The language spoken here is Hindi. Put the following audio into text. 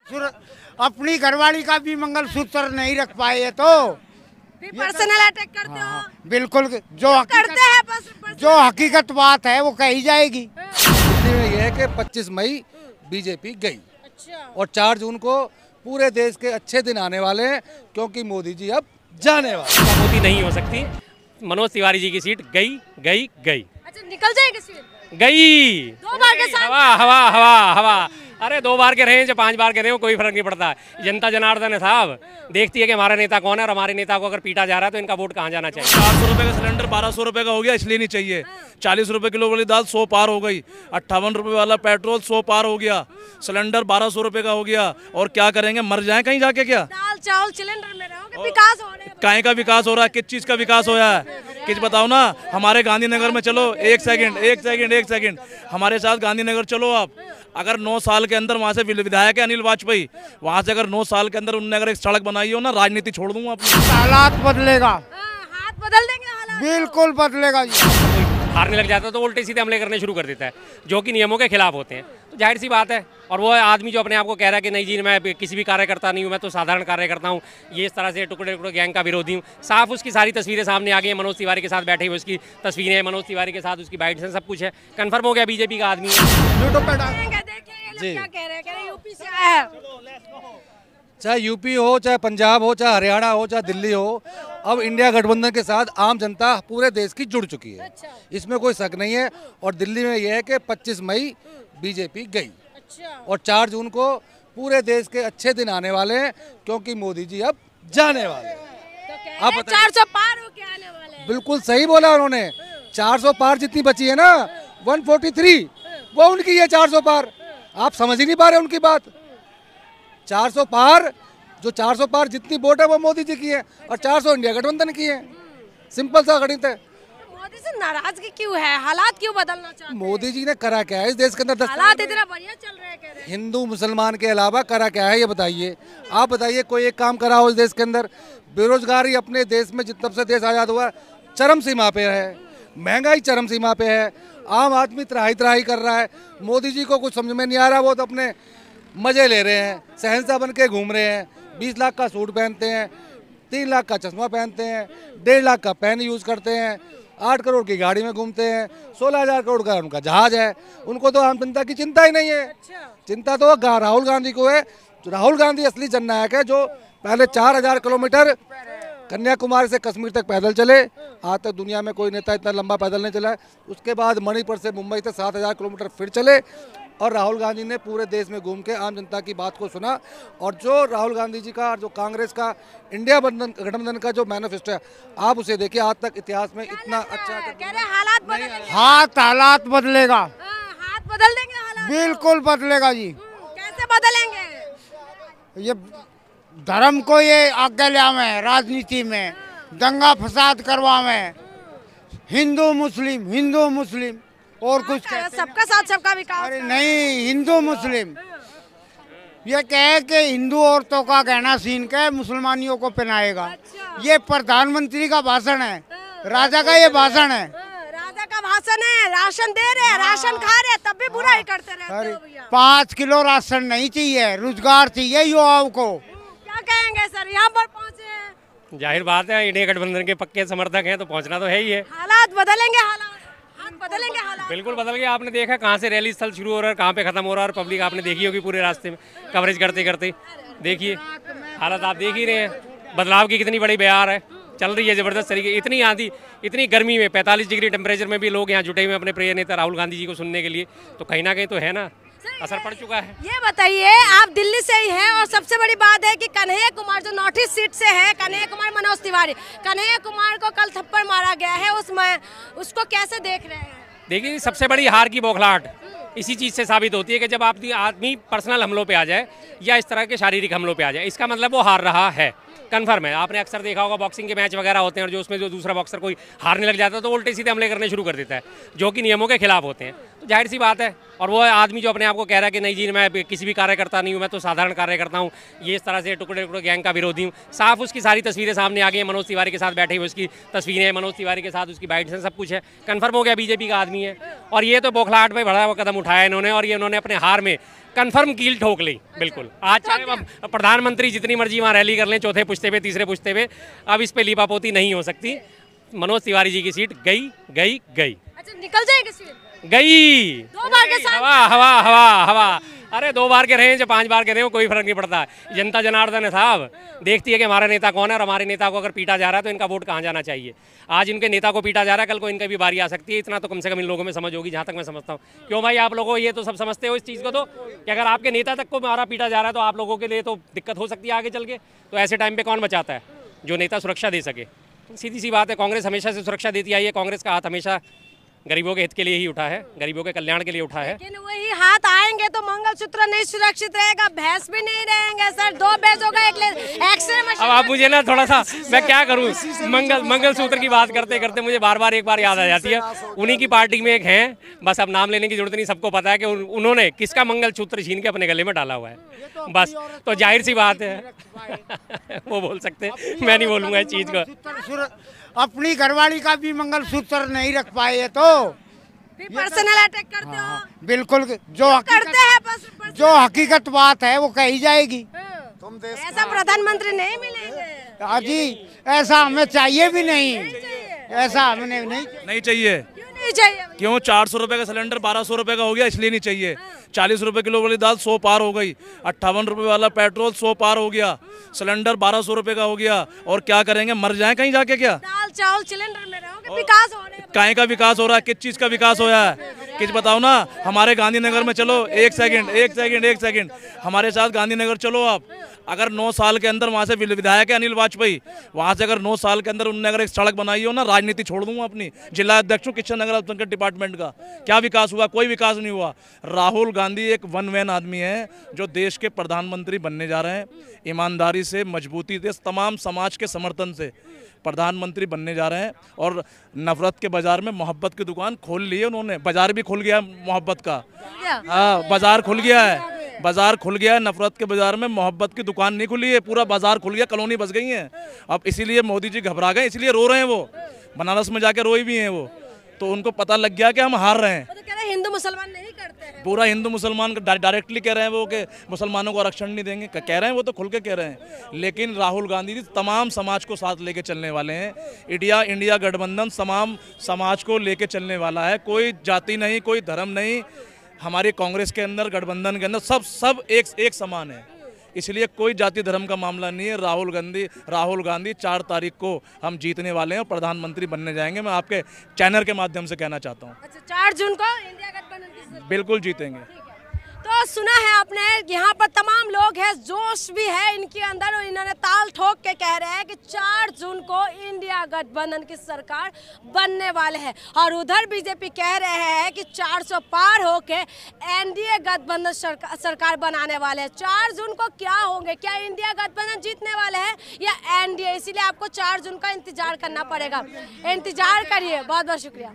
अपनी घरवाली का भी मंगलसूत्र नहीं रख पाए तो पर्सनल अटैक करते हो। बिल्कुल करते हैं जो हकीकत बात है वो कही जाएगी। ये है कि 25 मई बीजेपी गई और 4 जून को पूरे देश के अच्छे दिन आने वाले हैं क्योंकि मोदी जी अब जाने वाले। मोदी नहीं हो सकती। मनोज तिवारी जी की सीट गई गई गई। अच्छा निकल जाएगी सीट। गई 2 बार के साथ हवा हवा हवा हवा। अरे 2 बार के रहे चाहे 5 बार के रहे कोई फर्क नहीं पड़ता। जनता जनार्दन है साहब, देखती है कि हमारा नेता कौन है और हमारे नेता को अगर पीटा जा रहा है तो इनका वोट कहाँ जाना चाहिए। 400 रुपए का सिलेंडर 1200 रुपए का हो गया, इसलिए नहीं चाहिए। 40 रुपए किलो वाली दाल 100 पार हो गई। 58 रुपए वाला पेट्रोल 100 पार हो गया। सिलेंडर 1200 रुपए का हो गया। और क्या करेंगे, मर जाए कहीं जाके? क्या दाल चावल सिलेंडर में रहोगे, विकास हो रहा है। काहे का विकास हो रहा है? किस चीज का विकास हो रहा है? किस बताओ ना। हमारे गांधीनगर में चलो, एक सेकंड हमारे साथ गांधीनगर चलो आप। अगर 9 साल के अंदर वहाँ से विधायक है अनिल वाजपेयी, वहाँ से अगर 9 साल के अंदर उन्होंने अगर एक सड़क बनाई हो ना, राजनीति छोड़ दूंगा अपनी। हालात बदलेगा, हाथ बदल देंगे हालात। बिल्कुल बदलेगा जी। हारने लग जाता है तो उल्टे सीधे हमले करने शुरू कर देता है जो कि नियमों के खिलाफ होते हैं। तो जाहिर सी बात है। और वो आदमी जो अपने आप को कह रहा है कि नहीं जी मैं किसी भी कार्यकर्ता नहीं हूँ, मैं तो साधारण कार्यकर्ता हूँ, ये इस तरह से टुकड़े टुकड़े गैंग का विरोधी हूँ। साफ उसकी सारी तस्वीरें सामने आ गई हैं। मनोज तिवारी के साथ बैठे हुए उसकी तस्वीरें हैं, मनोज तिवारी के साथ उसकी बाइट्स हैं, सब कुछ है। कन्फर्म हो गया बीजेपी का आदमी है। क्या कह रहे हैं? यूपी से आया है। चाहे यूपी हो, चाहे पंजाब हो, चाहे हरियाणा हो, चाहे दिल्ली हो, अब इंडिया गठबंधन के साथ आम जनता पूरे देश की जुड़ चुकी है। इसमें कोई शक नहीं है। और दिल्ली में यह है कि 25 मई बीजेपी गई और 4 जून को पूरे देश के अच्छे दिन आने वाले हैं क्योंकि मोदी जी अब जाने वाले हैं। आप 400 पार हो के आने वाले हैं। बिल्कुल सही बोला उन्होंने। 400 पार जितनी बची है ना, 143 वो उनकी है। 400 पार आप समझ ही नहीं पा रहे उनकी बात। 400 पार, जो 400 पार जितनी वोट है वो मोदी जी की है और 400 इंडिया गठबंधन की है। सिंपल सा गणित है। मोदी से नाराजगी क्यों है? हालात क्यों बदलना चाहते हैं? मोदी जी ने करा क्या है इस देश के अंदर? हालात इतना बढ़िया चल रहे हैं कह रहे हैं। हिंदू मुसलमान के अलावा करा क्या है ये बताइए। आप बताइए कोई एक काम करा हो इस देश के अंदर? बेरोजगारी अपने देश में जब से देश आज़ाद हुआ चरम सीमा पे है, महंगाई चरम सीमा पे है, आम आदमी त्राही त्राही कर रहा है। मोदी जी को कुछ समझ में नहीं आ रहा, वो तो अपने मजे ले रहे हैं, शहंशाह बन के घूम रहे हैं। 20 लाख का सूट पहनते हैं, 3 लाख का चश्मा पहनते हैं, 1.5 लाख का पेन यूज़ करते हैं, 8 करोड़ की गाड़ी में घूमते हैं, 16,000 करोड़ का उनका जहाज है। उनको तो आम जनता की चिंता ही नहीं है। चिंता तो राहुल गांधी को है। राहुल गांधी असली जननायक है जो पहले 4,000 किलोमीटर कन्याकुमारी से कश्मीर तक पैदल चले। आज तक दुनिया में कोई नेता इतना लंबा पैदल नहीं चला। उसके बाद मणिपुर से मुंबई तक 7,000 किलोमीटर फिर चले और राहुल गांधी ने पूरे देश में घूम के आम जनता की बात को सुना। और जो राहुल गांधी जी का और जो कांग्रेस का इंडिया गठबंधन का जो मैनिफेस्टो है, आप उसे देखिए। आज तक इतिहास में इतना अच्छा हालात बदलेंगे। हालात बदलेगा, हाथ बदल देंगे हालात। बिल्कुल बदलेगा जी। कैसे बदलेंगे? ये धर्म को ये आगे लावे, राजनीति में दंगा फसाद करवावे, हिंदू मुस्लिम और कुछ सबका साथ सबका विकास। अरे नहीं, हिंदू मुस्लिम ये कहे कि हिंदू औरतों का गहना सीन के मुसलमानियों को पहनाएगा। ये प्रधानमंत्री का भाषण है, राजा का ये भाषण है। राजा का भाषण है। राशन दे रहे, राशन खा रहे, तब भी बुरा ही करते रहते हो भैया। 5 किलो राशन नहीं चाहिए, रोजगार चाहिए युवाओं को। क्या कहेंगे सर, यहाँ पर पहुँचे हैं? जाहिर बात है इंडिया गठबंधन के पक्के समर्थक हैं तो पहुंचना तो है ही है। हालात बदलेंगे, हाथ बदलेंगे हालात। बिल्कुल बदल गया। आपने देखा कहाँ से रैली स्थल शुरू हो रहा है, कहाँ पे खत्म हो रहा है, और पब्लिक आपने देखी होगी पूरे रास्ते में कवरेज करते करते। देखिए हालत आप देख ही रहे हैं, बदलाव की कितनी बड़ी बयार है, चल रही है जबरदस्त तरीके। इतनी आंधी, इतनी गर्मी में 45 डिग्री टेम्परेचर में भी लोग यहाँ जुटे हुए अपने प्रिय नेता राहुल गांधी जी को सुनने के लिए। तो कहीं ना कहीं तो है ना, असर पड़ चुका है। ये बताइए, आप दिल्ली से ही हैं और सबसे बड़ी बात है कि कन्हैया कुमार जो नॉर्थ ईस्ट सीट से है, कन्हैया कुमार मनोज तिवारी, कन्हैया कुमार को कल थप्पड़ मारा गया है, उसको कैसे देख रहे हैं? देखिए सबसे बड़ी हार की बौखलाहट इसी चीज़ से साबित होती है कि जब आदमी पर्सनल हमलों पे आ जाए या इस तरह के शारीरिक हमलों पे आ जाए, इसका मतलब वो हार रहा है। कन्फर्म है। आपने अक्सर देखा होगा बॉक्सिंग के मैच वगैरह होते हैं और जो उसमें जो दूसरा बॉक्सर कोई हारने लग जाता है तो उल्टे सीधे हमले करने शुरू कर देता है जो कि नियमों के खिलाफ होते हैं। तो जाहिर सी बात है। और वो आदमी जो अपने आप को कह रहा है कि नहीं जी मैं किसी भी कार्यकर्ता नहीं हूँ, मैं तो साधारण कार्यकर्ता हूँ, ये इस तरह से टुकड़े टुकड़े गैंग का विरोधी हूँ। साफ उसकी सारी तस्वीरें सामने आ गई हैं। मनोज तिवारी के साथ बैठे हुए उसकी तस्वीरें हैं, मनोज तिवारी के साथ उसकी बाइट्स हैं, सब कुछ है। कन्फर्म हो गया बीजेपी का आदमी है। और ये तो बौखलाहट में बड़ा कदम उठाया इन्होंने और ये उन्होंने अपने हार में कंफर्म कील ठोक ली बिल्कुल। आज चाहे अब प्रधानमंत्री जितनी मर्जी वहाँ रैली कर लें, चौथे पुश्ते पे तीसरे पुश्ते पे, अब इस पे लीपापोती नहीं हो सकती। मनोज तिवारी जी की सीट गई गई गई। अच्छा, निकल जाएगी सीट? गई 2 बार के साथ हवा हवा हवा हवा। अरे 2 बार के रहे, 5 बार के रहे, कोई फर्क नहीं पड़ता। जनता जनार्दन है साहब, देखती है कि हमारा नेता कौन है, और हमारे नेता को अगर पीटा जा रहा है तो इनका वोट कहाँ जाना चाहिए। आज इनके नेता को पीटा जा रहा है, कल को इनका भी बारी आ सकती है। इतना तो कम से कम इन लोगों में समझ होगी, जहाँ तक मैं समझता हूँ। क्यों भाई, आप लोगों ये तो सब समझते हो इस चीज़ को, तो कि अगर आपके नेता तक को मारा पीटा जा रहा है तो आप लोगों के लिए तो दिक्कत हो सकती है आगे चल के। तो ऐसे टाइम पर कौन बचाता है? जो नेता सुरक्षा दे सके। सीधी सी बात है, कांग्रेस हमेशा से सुरक्षा देती आई है। कांग्रेस का हाथ हमेशा गरीबों के हित के लिए ही उठा है, गरीबों के कल्याण के लिए उठा है। लेकिन वही हाथ आएंगे तो मंगलसूत्र नहीं सुरक्षित रहेगा, भैंस भी नहीं रहेंगे सर। 2 भैंस होगा, एक एक्सरे मशीन। अब आप मुझे ना थोड़ा सा, मैं क्या करूं, मंगलसूत्र की बात करते करते मुझे बार बार एक बार याद आ जाती है। उन्हीं की पार्टी में एक हैं, बस अब नाम लेने की जरूरत नहीं, सबको पता है कि उन्होंने किसका मंगलसूत्र छीन के अपने गले में डाला हुआ है। बस तो जाहिर सी बात है वो बोल सकते हैं, मैं नहीं बोलूंगा इस चीज को। अपनी घरवाली का भी मंगलसूत्र नहीं रख पाए तो पर्सनल अटैक करते हो। बिल्कुल, करते हैं बस। जो हकीकत बात है वो कही जाएगी। ऐसा प्रधानमंत्री नहीं मिलेंगे। हाँ जी, ऐसा हमें चाहिए भी नहीं, ऐसा हमें नहीं चाहिए। क्यों नहीं चाहिए? क्यों? 400 रुपए का सिलेंडर 1200 रुपए का हो गया, इसलिए नहीं चाहिए। 40 रुपए किलो वाली दाल 100 पार हो गई। 58 रुपए वाला पेट्रोल 100 पार हो गया। सिलेंडर 1200 रुपए का हो गया। और क्या करेंगे, मर जाएं कहीं जाके? क्या दाल चावल सिलेंडर में रहोगे, विकास हो रहा है। काहे का विकास हो रहा है? किस चीज का विकास हो रहा है? किस बताओ ना। हमारे गांधीनगर में चलो, एक सेकंड हमारे साथ गांधीनगर चलो आप। अगर 9 साल के अंदर वहाँ से विधायक है अनिल वाजपेयी, वहाँ से अगर 9 साल के अंदर उन्होंने अगर एक सड़क बनाई हो ना, राजनीति छोड़ दूंगा अपनी। जिला अध्यक्ष हूँ किशन नगर अल्पसंख्यक डिपार्टमेंट का। क्या विकास हुआ? कोई विकास नहीं हुआ। राहुल गांधी एक वन मैन आदमी है जो देश के प्रधानमंत्री बनने जा रहे हैं। ईमानदारी से, मजबूती से, तमाम समाज के समर्थन से प्रधानमंत्री बनने जा रहे हैं। और नफरत के बाजार में मोहब्बत की दुकान खोल ली है उन्होंने। बाजार भी खुल गया मोहब्बत का। हाँ, बाजार खुल गया है। बाजार खुल गया है। नफरत के बाजार में मोहब्बत की दुकान नहीं खुली है, पूरा बाजार खुल गया। कॉलोनी बस गई है। अब इसीलिए मोदी जी घबरा गए, इसलिए रो रहे हैं। वो बनारस में जाके रोई भी हैं वो। तो उनको पता लग गया कि हम हार रहे हैं। तो कह रहे हैं हिंदू मुसलमान नहीं करते हैं। पूरा हिंदू मुसलमान डायरेक्टली कह रहे हैं वो कि मुसलमानों को आरक्षण नहीं देंगे। कह रहे हैं वो, तो खुल के कह रहे हैं। लेकिन राहुल गांधी जी तमाम समाज को साथ लेके चलने वाले हैं। इंडिया गठबंधन तमाम समाज को लेके चलने वाला है। कोई जाति नहीं, कोई धर्म नहीं। हमारी कांग्रेस के अंदर, गठबंधन के अंदर सब एक समान है। इसलिए कोई जाति धर्म का मामला नहीं है। राहुल गांधी 4 तारीख को हम जीतने वाले हैं और प्रधानमंत्री बनने जाएंगे। मैं आपके चैनल के माध्यम से कहना चाहता हूँ। अच्छा, 4 जून को इंडिया गठबंधन की सरकार बिल्कुल जीतेंगे। तो सुना है आपने, यहाँ पर तमाम लोग हैं, जोश भी है इनके अंदर, और इन्होंने ताल ठोक के कह रहे हैं कि 4 जून को इंडिया गठबंधन की सरकार बनने वाले है। और उधर बीजेपी कह रहे हैं कि 400 पार होके एनडीए गठबंधन सरकार बनाने वाले हैं। 4 जून को क्या होंगे? क्या इंडिया गठबंधन जीतने वाले हैं या एनडीए? इसीलिए आपको 4 जून का इंतजार करना पड़ेगा। इंतजार करिए। बहुत बहुत शुक्रिया।